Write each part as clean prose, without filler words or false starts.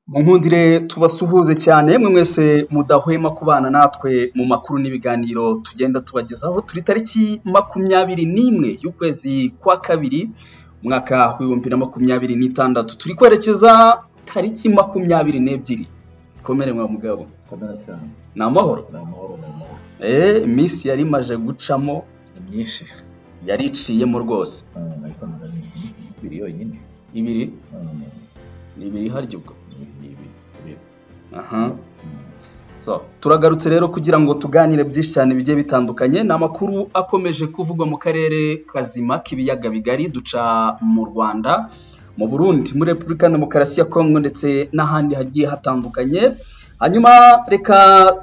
Munkundire tubasuhuze cyane mwe mwese mudahwema kubana natwe mu makuru n'ibiganiro tugenda tubagezaho. Turi tariki 21 y'ukwezi kwa kabiri umwaka wa 2026, turi kwerekeza tariki 22. Komere mwa mugabo, komera cyane. na amahoro. Namahoro. Iminsi yari maje gucamo Myinshi. yariciyemo rwose. Ariko biri yonyine. Ibiri ni ibiri haryo ubwo. Aha. So, turagarutse rero kugira ngo tuganire byinshi cyane bigiye bitandukanye. Namakuru akomeje kuvugwa mu karere kazima k'ibiyaga bigari, duca mu Rwanda, mu Burundi, muri Republika Demokarasi ya Kongo ndetse n'ahandi hagiye hatandukanye. Hanyuma reka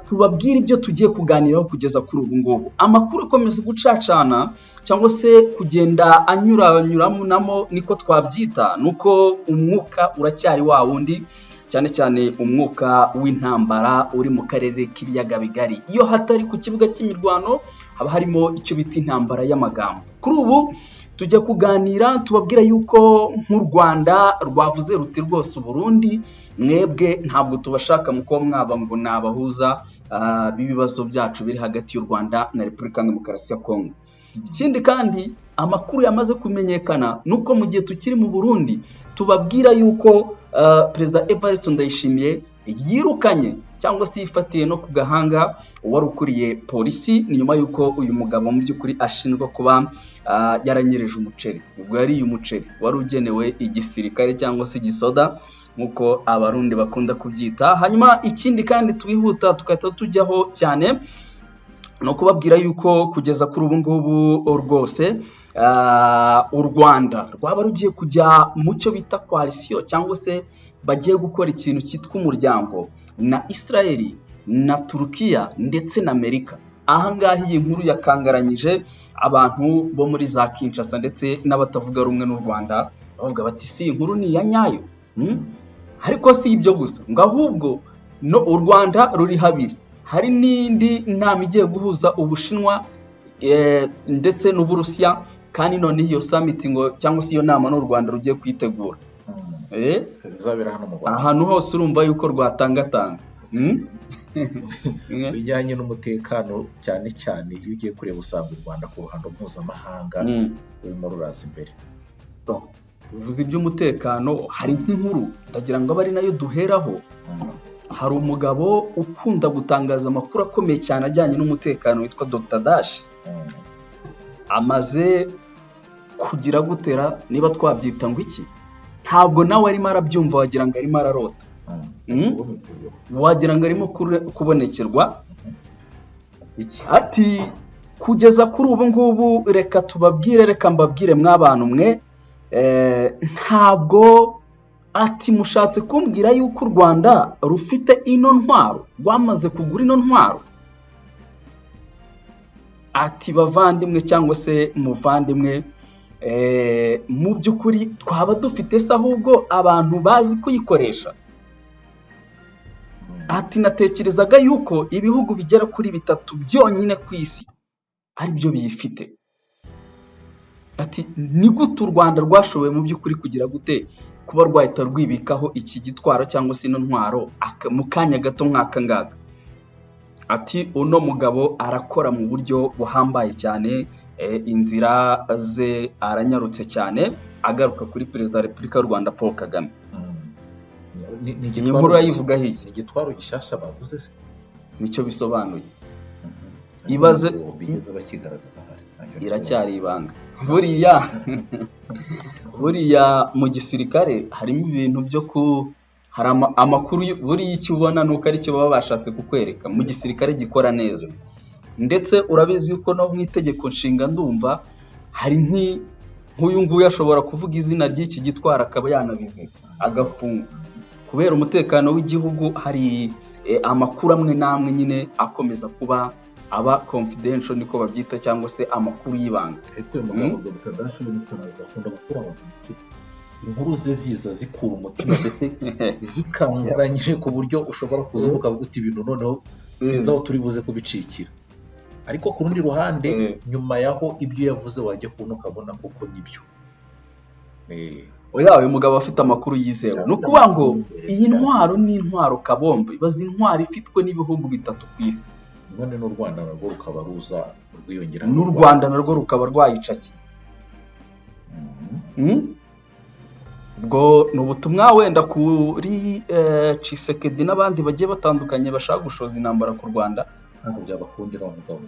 tubabwire ibyo tugiye kuganiraho kugeza kuri ubu ngubu. Amakuru akomeza gucacana cyangwa se kugenda anyuramo niko twabyita, nuko umwuka uracyari wa wundi, cyane cyane umwuka w'intambara uri mu karere k'ibiyaga bigari. Iyo hatari ku kibuga cy'imirwano haba harimo icyo bita intambara y'amagambo. Kuri ubu tujya kuganira tubabwira yuko nk'u Rwanda rwavuze ruti rwose Burundi mwebwe ntabwo tubashaka muko mwaba ngo nabahuza b'ibibazo byacu biri hagati y'u Rwanda na Republika Demokarasi ya Kongo. Ikindi kandi amakuru yamaze kumenyekana nuko mu gihe tukiri mu Burundi tubabwira yuko Perezida Evariste Ndayishimiye yirukanye cyangwa se yifatiye no ku gahanga wari ukuriye polisi, ni nyuma yuko uyu mugabo mu by'ukuri ashinjwa kuba yaranyereje umuceri. Ubwo yari umuceri wari ugenewe igisirikare cyangwa se igisoda nkuko abarundi bakunda kubyita. Hanyuma ikindi kandi twihuta tukahita tujyaho cyane no kubabwira yuko kugeza kuri ubu ngubu rwose u Rwanda rwaba rugiye kujya mu cyo bita coalition cyangwa se bagiye gukora ikintu cyitwa umuryango na Israeli na Turukiya ndetse na Amerika. Aha ngaha iyi nkuru yakangaranyije abantu bo muri za Kinshasa ndetse n'abatavuga rumwe n'u Rwanda, bavuga bati si inkuru ni ya nyayo. Ariko si ibyo gusa, ngo ahubwo no u Rwanda ruri habiri. Hari n'indi nama igiye guhuza Ubushinwa ndetse n'Uburusiya, kandi none iyo summit ngo cyangwa se iyo nama n'u Rwanda rugiye kwitegura. Bizabera hano mu Rwanda. Ahantu hose urumva yuko rwatangatanze. Bijyanye n'umutekano cyane cyane iyo ugiye kureba usanga u Rwanda ku ruhando mpuzamahanga rurimo ruraza imbere. Uvuze iby'umutekano, hari nk'inkuru ndagira ngo abe ari nayo duheraho. Hari umugabo ukunda gutangaza amakuru akomeye cyane ajyanye n'umutekano witwa Dr. Dash. Amaze kugira gutera, niba twabyita ngo iki, ntabwo nawe arimo arabyumva, wagira ngo arimo ararota. Wagira ngo arimo kubonekerwa. Ati kugeza kuri ubu ngubu reka mbabwire mw'abantu mwe, ntabwo ati mushatse kumbwira yuko u Rwanda rufite ino ntwaro, rwamaze kugura ino ntwaro. Ati bavandimwe cyangwa se muvandimwe, mu by'ukuri twaba dufite se ahubwo abantu bazi kuyikoresha. Ati natekerezaga yuko ibihugu bigera kuri 3 byonyine ku isi ari byo biyifite. Ati ni gute u Rwanda rwashoboye mu by'ukuri kugira gute kuba rwahita rwibikaho iki gitwaro cyangwa se ino ntwaro mu kanya gato nk'aka ngaka. Ati uno mugabo arakora mu buryo buhambaye cyane, inzira ze aranyarutse cyane, agaruka kuri Perezida wa Repubulika y'u Rwanda Paul Kagame. Ni inkuru yayivugaho iki? Igitwaro gishasha bavuze se nicyo bisobanuye. Ibaze bigeze bakigaragaza hari iracyari ibanga. Buriya mu gisirikare harimo ibintu byo hari amakuru buriya icyo ubona nuko ari cyo baba bashatse kukwereka. Mu gisirikare gikora neza, ndetse urabizi ko no mu itegeko nshinga ndumva hari nk'uyu nguyu ashobora kuvuga izina ry'iki gitwara akaba yanabizita agafunga kubera umutekano w'igihugu. Hari amakuru amwe n'amwe nyine akomeza kuba aba confidential niko babyita, cyangwa se amakuru y'ibanga. Ariko uyu mugabo Dr. Dash n'umukonaza akunda gukora abantu inkuru ze ziza zikura umutima mbese zikanguranyije ku buryo ushobora kuzubuka uti ibintu noneho sinzi aho turi buze kubicikira. Ariko ku rundi ruhande nyuma yaho ibyo yavuze wajya kubona ukabona kuko nibyo. oya uyu mugabo afite amakuru yizewe ni ukuvuga ngo iyi ntwaro ni intwaro kabombe ibaza intwaro ifitwe n'ibihugu 3 ku isi none n'u Rwanda narwo rukaba ruza rwiyongera n'u Rwanda narwo rukaba rwayicakiye ubwo ni ubutumwa wenda kuri Tshisekedi n'abandi bagiye batandukanye bashaka gushoza intambara ku Rwanda ntabwo byabakundira umugabo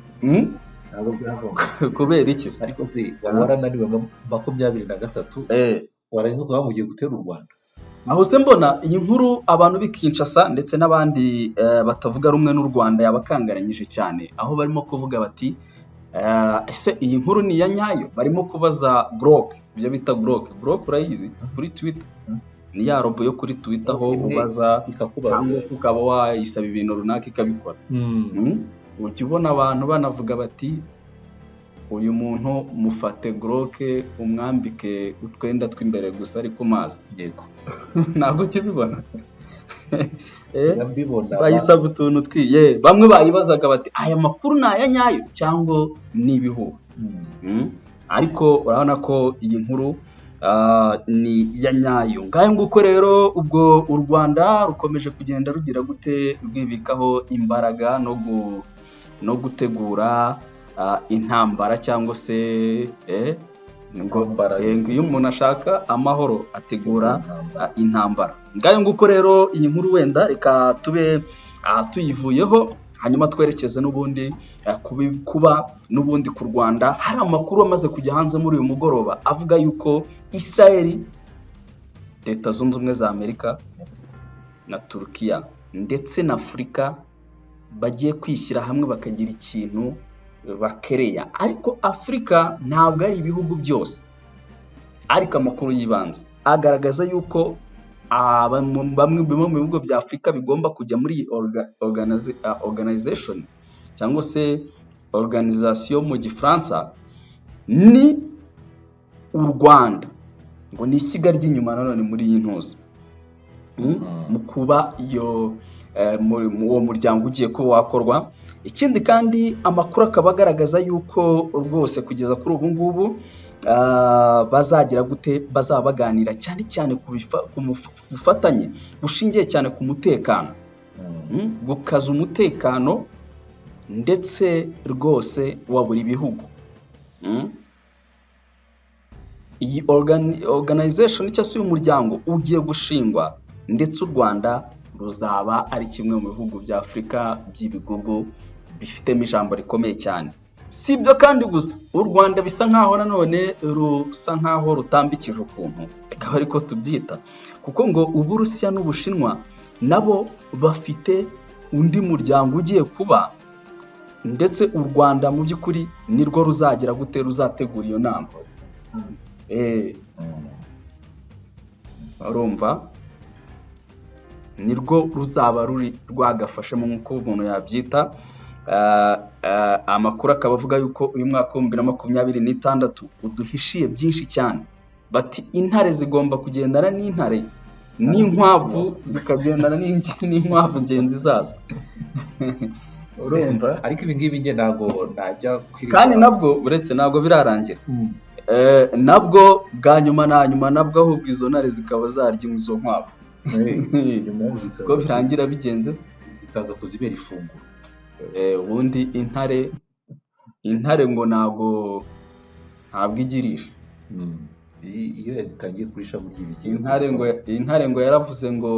ntabwo byavanga kubera iki ariko se warananiwe 23 warahize ko bamugiye gutera u Rwanda aho se mbona iyi nkuru abantu b'ikinshasa ndetse n'abandi batavuga rumwe n'u Rwanda yabakangaranyije cyane aho barimo kuvuga bati ese iyi nkuru ni ya nyayo barimo kubaza Grok ibyo bita Grok urayizi kuri Twitter ni ya robo yo kuri Twitter aho ubaza cyangwa ukaba wayisaba ibintu runaka ikabikora ukibona abantu banavuga bati uyu muntu mufate Grok umwambike utwenda tw'imbere gusa ari ku mazi yego ntabwo kibibona bayisaba utuntu twiye bamwe bayibazaga bati aya makuru ni aya nyayo cyangwa ni ibihuha ariko urabona ko iyi nkuru ni ya nyayo ngaho nguko rero ubwo u Rwanda rukomeje kugenda rugira gute rwibikaho imbaraga no gutegura intambara cyangwa se iyo umuntu ashaka amahoro ategura intambara ngaho nguko rero iyi nkuru wenda reka tube tuyivuyeho hanyuma twerekeze n'ubundi kuba n'ubundi ku Rwanda hari amakuru amaze kujya hanze muri uyu mugoroba avuga yuko Israel Leta Zunze Ubumwe za Amerika na Turkiya ndetse na Afurika bagiye kwishyira hamwe bakagira ikintu bakereya ariko Afurika ntabwo ari ibihugu byose ariko amakuru yibanze agaragaza yuko bamwe mu bihugu bya Afurika bigomba kujya muri organization cyangwa se organisation mu gifaransa ni u Rwanda ngo ni ishyiga ry'inyuma nanone muri iyi ntuzi mu kuba uwo muryango ugiye kuba wakorwa ikindi kandi amakuru akaba agaragaza yuko rwose kugeza kuri ubu ngubu bazagira gute bazaba baganira cyane cyane ku bufatanye bushingiye cyane ku mutekano gukaza umutekano ndetse rwose wa buri bihugu iyi organization cyangwa se uyu muryango ugiye gushingwa ndetse u Rwanda ruzaba ari kimwe mu bihugu bya Afurika by'ibigugu bifitemo ijambo rikomeye cyane si ibyo kandi gusa u Rwanda bisa nkaho nanone rusa nkaho rutambikije ukuntu akaba ariko tubyita kuko ngo Uburusiya n'Ubushinwa nabo bafite undi muryango ugiye kuba ndetse u Rwanda mu by'ukuri nirwo ruzagira gute ruzategura iyo nama urumva nirwo ruzaba rwagafashemo nk'uko umuntu yabyita amakuru akaba avuga yuko uyu mwaka wa 2026 uduhishiye byinshi cyane bati intare zigomba kugendana n'intare n'inkwavu zikagendana n'inkwavu ngenzi zazo urumva ariko ibi ngibi nge ntago najya kwirika kandi nabwo uretse ntago birarangira nabwo bwa nyuma na nyuma nabwo ahubwo izo ntare zikaba zarya izo nkwavu ko birangira bigenze zikaza kuzibera ifunguro ubundi intare ngo ntabwo igirisha iyo yatangiye kurisha muri ibi gihe intare ngo yaravuze ngo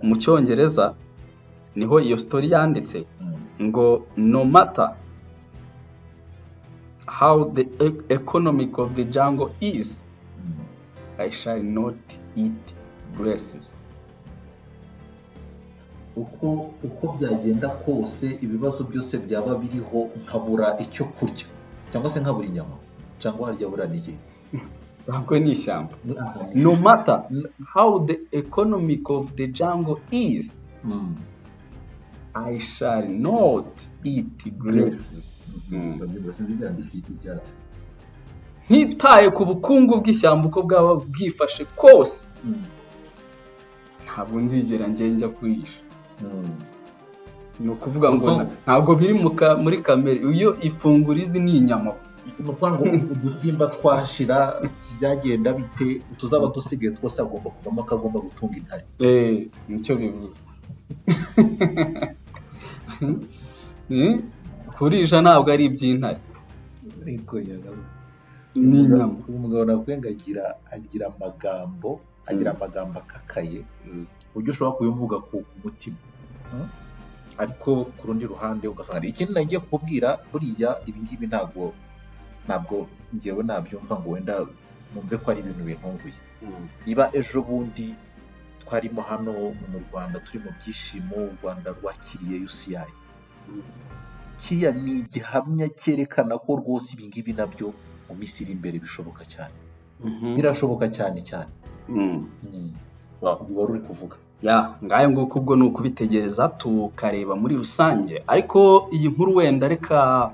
mu cyongereza niho iyo story yanditse ngo no matter how the economic of the jungle is I shall not eat grasses. uko byagenda kose ibibazo byose byaba biriho nkabura icyo kurya cyangwa se nkabura inyama cyangwa harya buraniye ntabwo ni ishyamba no matter how the economic of the jungle is I shall not eat grasses. Ntitaye ku bukungu bw'ishyamba uko bwaba bwifashe kose ntabwo nzigera njya kwihisha ni ukuvuga ngo ntabwo biri muri kamere iyo ifunguro izi ni inyama gusa ni ukuvuga ngo udusimba twashira byagenda bite tuzaba dusigaye twose agomba kuvamo akagomba gutunga intare. Nicyo bivuze. Kurisha ntabwo ari iby'intare. Ariko yagaze Ni inyama. uyu mugabo nakubwiye ngo agira amagambo akakaye ku buryo ushobora kuyumvuga ku mutima. Ariko ku rundi ruhande ugasanga ikindi nagiye kukubwira buriya ibi ngibi ntabwo ngewe nabyumva ngo wenda numve ko ari ibintu bintunguye. Niba ejo bundi twarimo hano mu Rwanda turi mu byishimo u Rwanda rwakiriye UCI, kiriya ni igihamya cyerekana ko rwose ibi ngibi nabyo mu minsi iri imbere bishoboka cyane. Birashoboka cyane cyane. Wari uri kuvuga ngayo nguko ubwo ni ukubitegereza tukareba muri rusange, ariko iyi nkuru wenda reka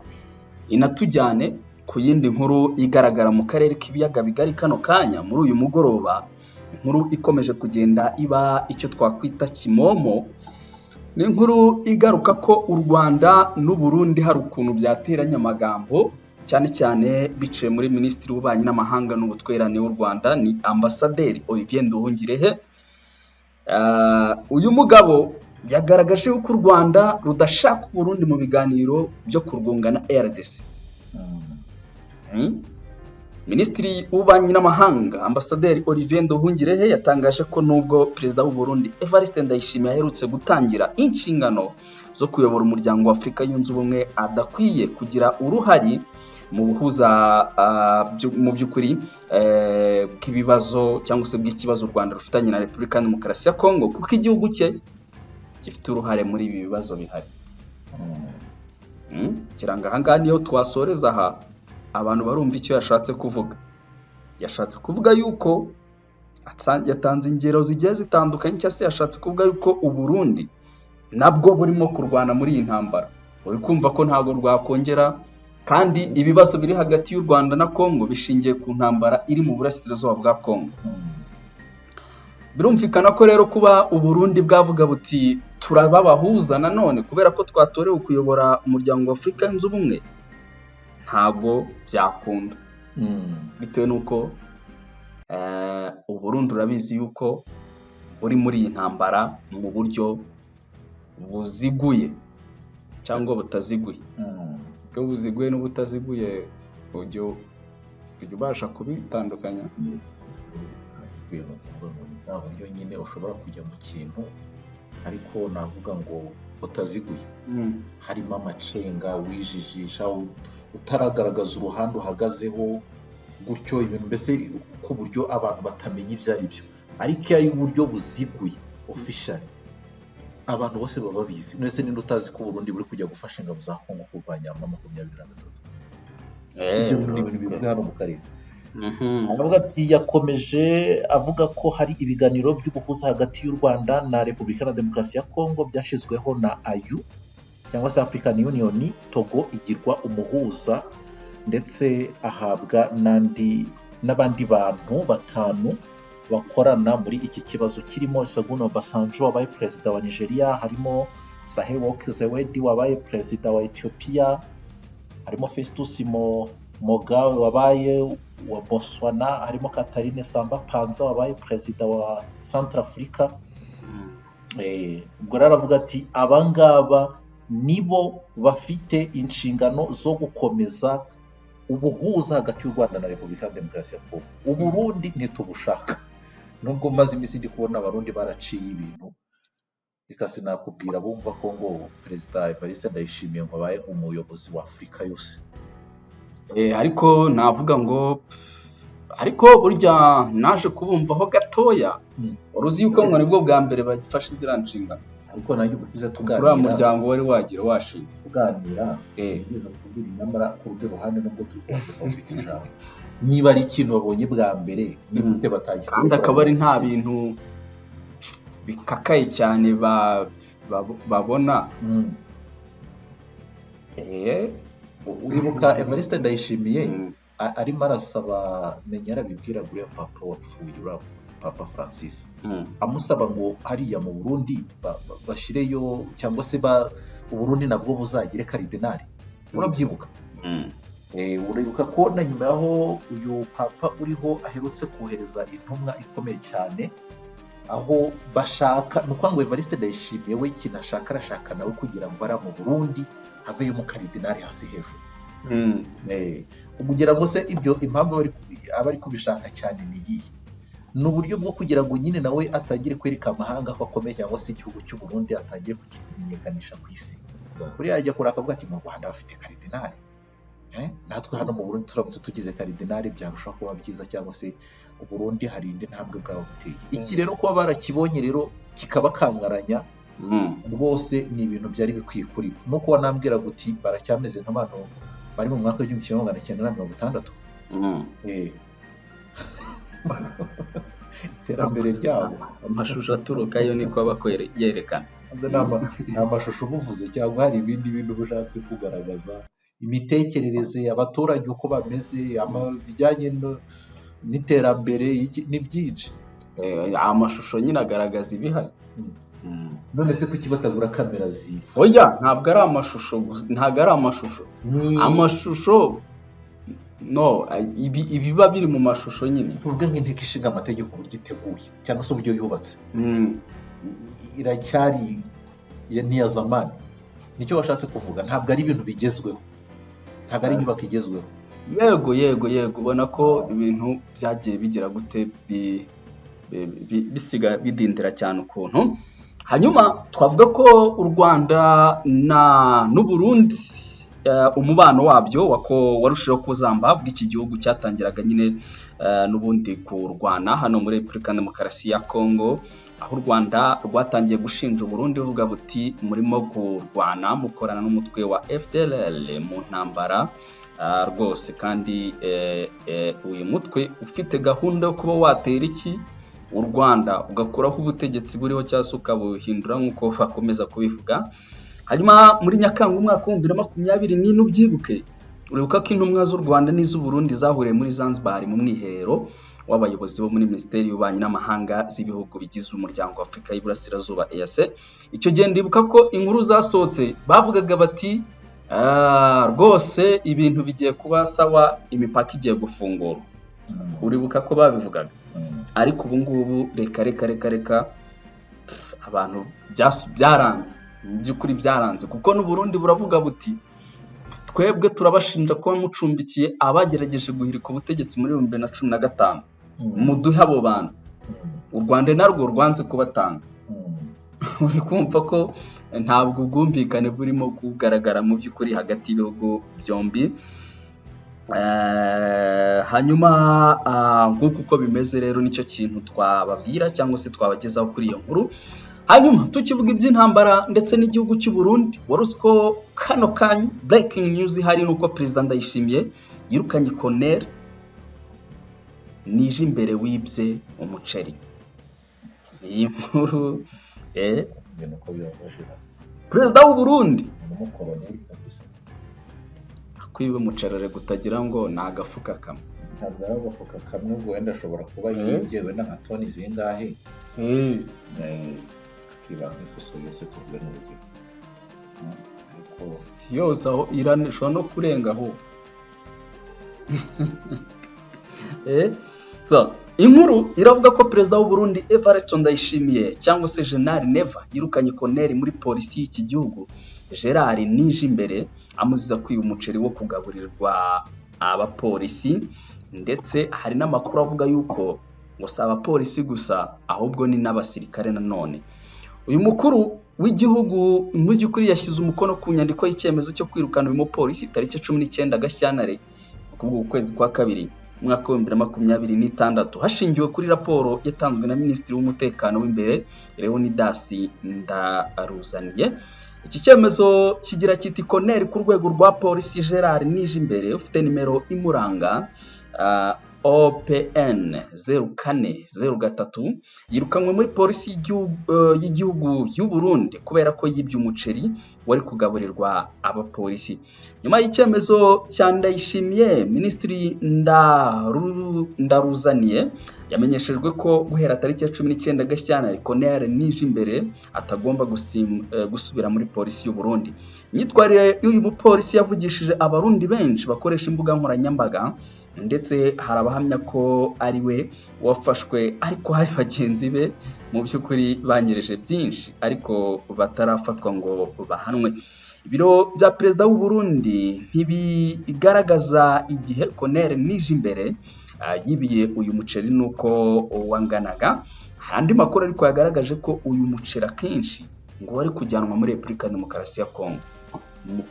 inatujyane ku yindi nkuru igaragara mu karere k'ibiyaga bigari kano kanya muri uyu mugoroba. Inkuru ikomeje kugenda iba icyo twakwita kimomo, ni inkuru igaruka ko u Rwanda n'u Burundi hari ukuntu byateranye amagambo, cyane cyane biciye muri Minisitiri w'Ububanyi n'Amahanga n'Ubutwererane w'u Rwanda, ni Ambasaderi Olivier Nduhungirehe. Uyu mugabo yagaragaje ko u Rwanda rudashaka u Burundi mu biganiro byo kurwunga na RDC. Minisitiri w'Ububanyi n'Amahanga Ambasaderi Olivier Nduhungirehe yatangaje ko nubwo Perezida w'u Burundi Evariste Ndayishimiye aherutse gutangira inshingano zo kuyobora umuryango wa Afurika yunze ubumwe, adakwiye kugira uruhari mu buhuza mu by'ukuri bw'ibibazo cyangwa se bw'ikibazo u Rwanda rufitanye na Repubulika ya Demokarasi ya Kongo, kuko igihugu cye gifite uruhare muri ibi bibazo bihari. Kiranga ahangaha niyo twasoreza aha, abantu barumva icyo yashatse kuvuga. Yashatse kuvuga yuko yatanze ingero zigiye zitandukanye, cyangwa se yashatse kuvuga yuko u Burundi nabwo burimo kurwana muri iyi ntambara. Uri kumva ko ntabwo rwakongera, kandi ibibazo biri hagati y'u Rwanda na Kongo bishingiye ku ntambara iri mu burasirazuba bwa Kongo. Birumvikana ko rero kuba u Burundi bwavuga buti turababahuza nanone kubera ko twatorewe kuyobora umuryango wa Afurika yunze ubumwe, ntabwo byakunda. Bitewe nuko u Burundi urabizi yuko buri muri iyi ntambara mu buryo buziguye cyangwa butaziguye. Ubwo buziguye n'ubutaziguye ujya ubasha kubitandukanya. Uburyo nyine ushobora kujya mu kintu ariko navuga ngo utaziguye, harimo amacenga, wijijisha, utaragaragaza uruhande uhagazeho, gutyo ibintu mbese ku buryo abantu batamenya ibyo ari byo. Ariko iyo ari uburyo buziguye officially abantu bose baba babizi. Nese ninde utazi ko Burundi buri kujya gufasha ingabo za Kongo kurwanya M23? Ibyo ni ibintu bivuga hano mu karere. Aravuga ati yakomeje avuga ko hari ibiganiro by'ubuhuza hagati y'u Rwanda na Repubulika ya Demokarasi ya Kongo byashyizweho na AU cyangwa se African Union. Togo igirwa umuhuza ndetse ahabwa n'abandi bantu 5 bakorana muri iki kibazo, kirimo Olusegun Obasanjo wabaye perezida wa Nigeria, harimo Sahle-Work Zewde wabaye perezida wa Ethiopia, harimo Festus Mogae wabaye wa Botswana, harimo Catherine Samba-Panza wabaye perezida wa Centrafrica. Ubwo aravuga ati abangaba nibo bafite inshingano zo gukomeza ubuhuza hagati y'u Rwanda na Repubulika ya Demokarasi ya Kongo. U Burundi ntitubushaka, nubwo maze iminsi ndi kubona abarundi baraciye ibintu. Reka sinakubwira bumva ko ngo Perezida Evariste Ndayishimiye ngo abaye umuyobozi wa Afurika yose. Ariko navuga ngo ariko burya naje kubumvaho gatoya. Uruzi yuko ngo nibwo bwa mbere bafashe zira nshingano. Ariko nanjye ubize tuganira kuri umuryango wari wagira washinga tuganira nigeze kubwira inyamara ku rundi ruhande nubwo turi kwose ufite ijambo. Niba ari ikintu babonye bwa mbere ni gute batagise, kandi akaba ari nta bintu bikakaye cyane babona. Uribuka Evariste Ndayishimiye arimo arasaba menya arabibwira guriya papa wapfuye uriya Papa Francis, amusaba ngo hariya mu Burundi bashireyo cyangwa se u Burundi nabwo buzagire karidinali. Urabyibuka? uribuka ko na nyuma yaho uyu papa uriho aherutse kohereza intumwa ikomeye cyane, aho bashaka ni ukuvuga ngo Evariste Ndayishimiye we ikintu arashaka nawe kugira ngo ari mu Burundi haveyo umukaridinari hasi hejuru. kugira ngo se ibyo impamvu aba ari kubishaka cyane ni iyihe? Ni uburyo bwo kugira ngo nyine nawe atagire kwereka amahanga ko akomeye, cyangwa se igihugu cy'u Burundi atagire kukimenyekanisha ku isi. Buriya ajya kuraka avuga ati mu Rwanda bafite karidinari, natwe hano mu Burundi turamutse tugize karidinari byarushaho kuba byiza, cyangwa se u Burundi hari indi ntambwe bwaba buteye. Iki rero kuba barakibonye rero kikabakangaranya rwose ni ibintu byari bikwiye kuri bo. Nuko wanambwira guti baracyameze nk'abantu bari mu mwaka w'igihumbi kimwe magana cyenda na mirongo itandatu. Iterambere ryabo, amashusho aturuka yo niko aba yerekana. Ni amashusho ubuvuze cyangwa hari ibindi bintu ushatse kugaragaza, imitekerereze abaturage uko bameze, bijyanye n'iterambere ni byinshi. Amashusho nyine agaragaza ibihari. None se kuki batagura kamera ziva? Oya, ntabwo ari amashusho gusa, ntabwo ari amashusho. Amashusho no, ibiba biri mu mashusho nyine. Tuvuge nk'inteko ishinga amategeko uburyo iteguye cyangwa se uburyo yubatse, iracyari n'iya zamani. Nicyo washatse kuvuga, ntabwo ari ibintu bigezweho, ntabwo ari inyubako igezweho. Yego ubona ko ibintu byagiye bigira gute bisiga bidindira cyane ukuntu. Hanyuma twavuga ko u Rwanda n'u Burundi umubano wabyo warushijeho kuzamba bw'iki gihugu cyatangiraga nyine n'ubundi kurwana hano muri Repubulika Demokarasi ya Kongo, aho u Rwanda rwatangiye gushinja u Burundi ruvuga buti murimo kurwana mukorana n'umutwe wa FDLR mu ntambara rwose, kandi uyu mutwe ufite gahunda yo kuba watera iki u Rwanda ugakuraho ubutegetsi buriho cyangwa se ukabuhindura nk'uko bakomeza kubivuga. Hanyuma muri Nyakanga umwaka wa 2024 ubyibuke, uribuka ko intumwa z'u Rwanda n'iz'u Burundi zahuriye muri Zanzibar mu mwiherero w'abayobozi bo muri Minisiteri y'Ububanyi n'Amahanga z'ibihugu bigize umuryango wa Afurika y'Iburasirazuba EAC. Icyo gihe ndibuka ko inkuru zasohotse bavugaga bati rwose ibintu bigiye kuba sawa, imipaka igiye gufungura. Uribuka ko babivugaga, ariko ubu ngubu reka abantu byaranze, by'ukuri byaranze, kuko n'u Burundi buravuga buti twebwe turabashinja kuba mucumbikiye abagerageje guhirika ubutegetsi muri 2015, muduhe abo bantu. U Rwanda narwo rwanze kubatanga. Uri kumva ko ntabwo ubwumvikane burimo kugaragara mu by'ukuri hagati y'ibihugu byombi. Hanyuma nk'uko uko bimeze rero nicyo kintu twababwira cyangwa se twabagezaho kuri iyo nkuru. Hanyuma tukivuga iby'intambara ndetse n'igihugu cy'u Burundi, waruzi ko kano kanya breaking news hari nuko Perezida Ndayishimiye yirukanye Colonel nije imbere wibye umuceri. Iyi nkuru Perezida w'u Burundi akwiwe umucerere gutagira ngo ni agafuka kamwe. Ntabwo ari agafuka kamwe, ubwo wenda ashobora kuba yibyewe nka toni zingahe, kiba nk'ifuso yose tuvuge n'urugero, ariko si yose aho iranishwa no kurengaho. Inkuru iravuga ko Perezida w'u Burundi Evariste Ndayishimiye cyangwa se General Neva yirukanye Colonel muri polisi y'iki gihugu Gerard Nijimbere amuziza kwiba umuceri wo kugaburirwa abapolisi, ndetse hari n'amakuru avuga yuko ngo si abapolisi gusa ahubwo ni n'abasirikare nanone. Uyu mukuru w'igihugu mu by'ukuri yashyize umukono ku nyandiko y'icyemezo cyo kwirukana uyu mupolisi tariki 19 Gashyantare kubwo ukwezi kwa kabiri mwaka wa 2026, hashingiwe kuri raporo yatanzwe na Minisitiri w'Umutekano w'imbere Leonidas Ndaruzaniye. Iki cyemezo kigira kiti Colonel ku rwego rwa polisi Gerard Nijimbere ufite nimero imuranga OPN 0403 yirukanwe muri polisi y'igihugu y'u Burundi kubera ko yibye umuceri wari kugaburirwa abapolisi. Nyuma y'icyemezo cya Ndayishimiye, Minisitiri Ndaruzaniye yamenyeshejwe ko guhera tariki ya 19 Gashyantare Colonel Nijimbere atagomba gusubira muri polisi y'u Burundi. Imyitwarire y'uyu mupolisi yavugishije abarundi benshi bakoresha imbuga nkoranyambaga, ndetse hari abahamya ko ari we wafashwe, ariko hari bagenzi be mu by'ukuri banyereje byinshi ariko batarafatwa ngo bahanwe. Ibiro bya perezida w'u Burundi ntibigaragaza igihe Colonel Nijimbere yibiye uyu muceri nuko wanganaga. Andi makuru ariko yagaragaje ko uyu muceri akenshi ngo wari kujyanwa muri Repubulika Demokarasi ya Kongo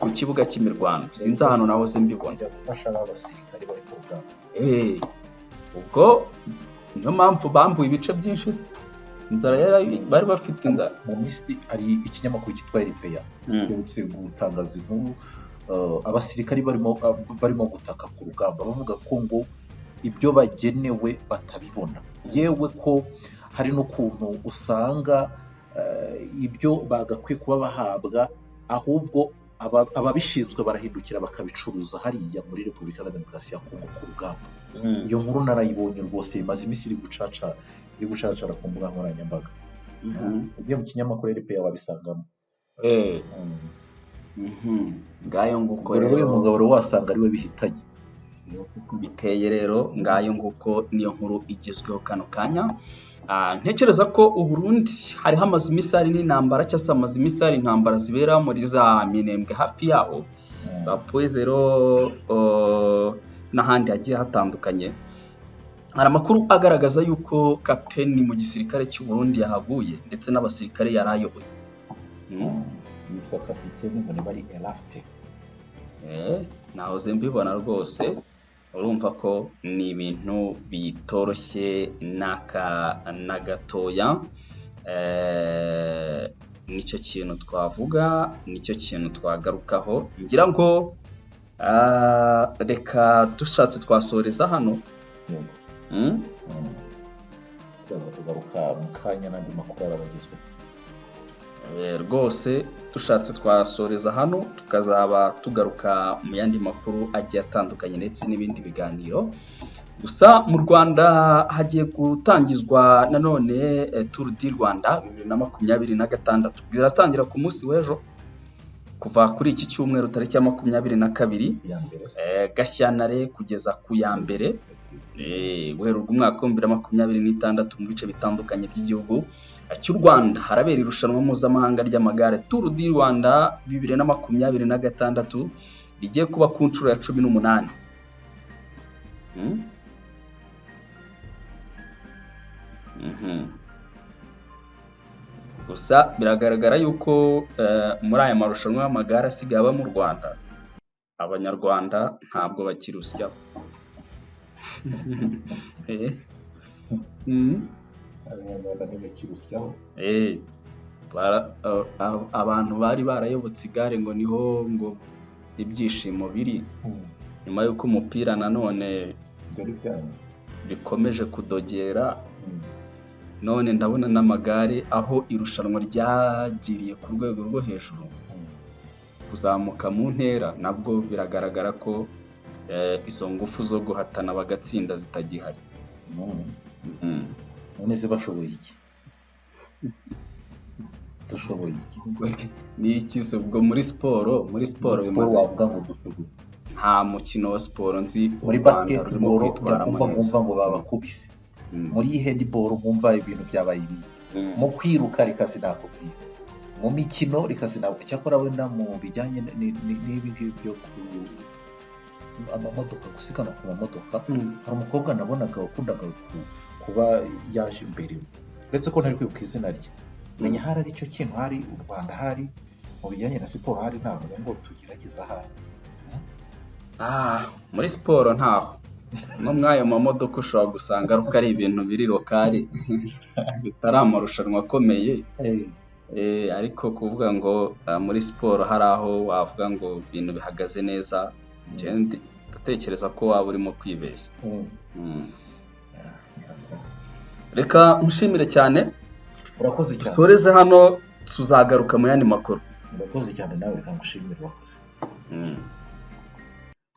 ku kibuga cy'imirwano. Sinzi ahantu naho se mbibona gufasha abasirikare bari ku rugamba. Ubwo niyo mpamvu bambuye ibice byinshi, inzara bari bafite inzara. Mu minsi ari ikinyamakuru cyitwa RPA cyutse gutangaza inkuru abasirikare barimo gutaka ku rugamba, bavuga ko ngo ibyo bagenewe batabibona, yewe ko hari n'ukuntu usanga ibyo bagakwiye kuba bahabwa ahubwo ababishinzwe barahindukira bakabicuruza hariya muri Repubulika ya Demokarasi ya Kongo ku rugamba. Iyo nkuru narayibonye rwose, imaze iminsi iri gucacara ku mbuga nkoranyambaga. Ugiye mu kinyamakuru RPA wabisangamo. Ngayo nguko rero uyu mugabo rero wasanga ari we bihitanye. Biteye rero ngayo nguko niyo nkuru igezweho kano kanya. Ntekereza ko u Burundi hari hamaze imisari n'intambara, cyangwa se hamaze imisari intambara zibera muri za Minembwe hafi yaho, za Poezero n'ahandi hagiye hatandukanye. Hari amakuru agaragaza yuko kapiteni mu gisirikare cy'u Burundi yahaguye, ndetse n'abasirikare yarayoboye. Yitwa kapiteni ngo bari Elastic. Nahoze mbibona rwose. Urumva ko ni ibintu bitoroshye na gatoya. Nicyo kintu twavuga, nicyo kintu twagarukaho. Ngira ngo reka dushatse twasoreza hano. Tugaruka mu kanya n'andi makuru arabagizwe. Rwose dushatse twasoreza hano, tukazaba tugaruka mu yandi makuru agiye atandukanye ndetse n'ibindi biganiro. Gusa mu Rwanda hagiye gutangizwa nanone Tour du Rwanda 2026. Ziratangira ku munsi w'ejo kuva kuri iki cyumweru tariki ya 22 Gashyantare kugeza ku ya mbere werurwe umwaka wa 2026 mu bice bitandukanye by'igihugu cy'u Rwanda. Harabera irushanwa mpuzamahanga ry'amagare Tour du Rwanda 2026 rigiye kuba ku nshuro ya 18. Gusa biragaragara yuko muri aya marushanwa y'amagare asigaye aba mu Rwanda, abanyarwanda ntabwo bakirusya. Abantu bari barayobotse igare ngo niho ngo ibyishimo biri, nyuma y'uko umupira nanone bikomeje kudogera. None ndabona n'amagare aho irushanwa ryagiriye ku rwego rwo hejuru kuzamuka mu ntera, nabwo biragaragara ko izo ngufu zo guhatana bagatsinda zitagihari. None se bashoboye iki? Dushoboye iki? Ni iki se ubwo muri siporo bimaze wavuga ngo dushoboye? Nta mukino wa siporo nzi muri basketball bumva ngo babakubise. Muri handball bumva ibintu byabaye ibi. Mu kwiruka reka sinakubwira. Mu mikino reka sinakubwira. Cyakora wenda mu bijyanye n'ibi byo amamodoka, gusikana ku mamodoka, hari umukobwa nabonaga wakundaga kuba yaje imbere, uretse ko ntari kwibuka izina rye. Menya hari ari cyo kintu hari u Rwanda, hari mu bijyanye na siporo hari navuga ngo tugerageza hari. Muri siporo ntaho. No mwayo mamodoka ushobora gusanga ari ibintu biri lokali bitari amarushanwa akomeye. Ariko kuvuga ngo muri siporo hari aho wavuga ngo ibintu bihagaze neza, ndatekereza ko waba urimo kwibeshya. Reka mushimire cyane. Urakoze cyane. Soreze hano tuzagaruka mu yandi makuru. Urakoze cyane nawe, reka ngushimire, urakoze.